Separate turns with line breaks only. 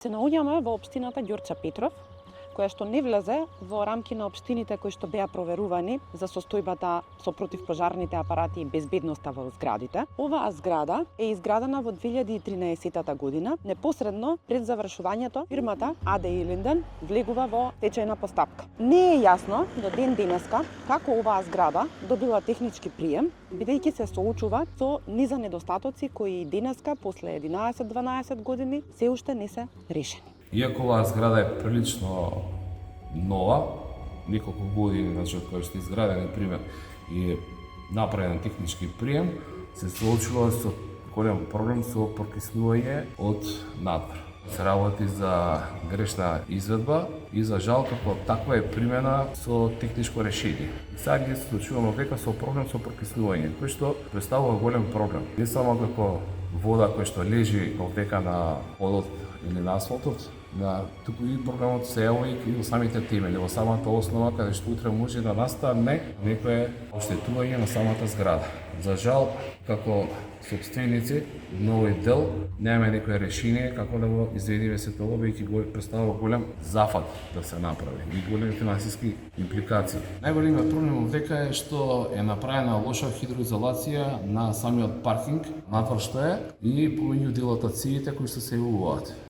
Се наоѓаме во општината Ѓурча Петров, која што не влезе во рамки на општините кои што беа проверувани за состојбата со противпожарните апарати и безбедноста во зградите. Оваа зграда е изградена во 2013 година, непосредно пред завршувањето фирмата АД Илинден влегува во течајна постапка. Не е јасно до ден денеска како оваа зграда добила технички прием, бидејќи се соочува со низа недостатоци кои денеска, после 11-12 години, се уште не се решени.
Иако оваа зграда е прилично нова, неколку години од која што е изградена, пример, и направен технички прием, се соочува со голем проблем со прокиснување од надвор. Се работи за грешна изведба и за жал како таква е примена со техничко решение. Сега ги се соочуваме века со проблем со прокиснување, кој што представува голем проблем. Не само како вода која што лежи века на подот или на асфалтот, туку и проблемот се јавува и во самите темели, во самата основа, каде што утре може да настане некое оштетување на самата зграда. За жал, како сопственици на овој дел, немаме некое решение како да го изведиме се тоа, бидејќи го представува голем зафат да се направи и големи финансиски импликации. Најголемиот проблем века е што е направена лоша хидроизолација на самиот паркинг, надвор што е, и помеѓу дилатациите кои што се јавуваат.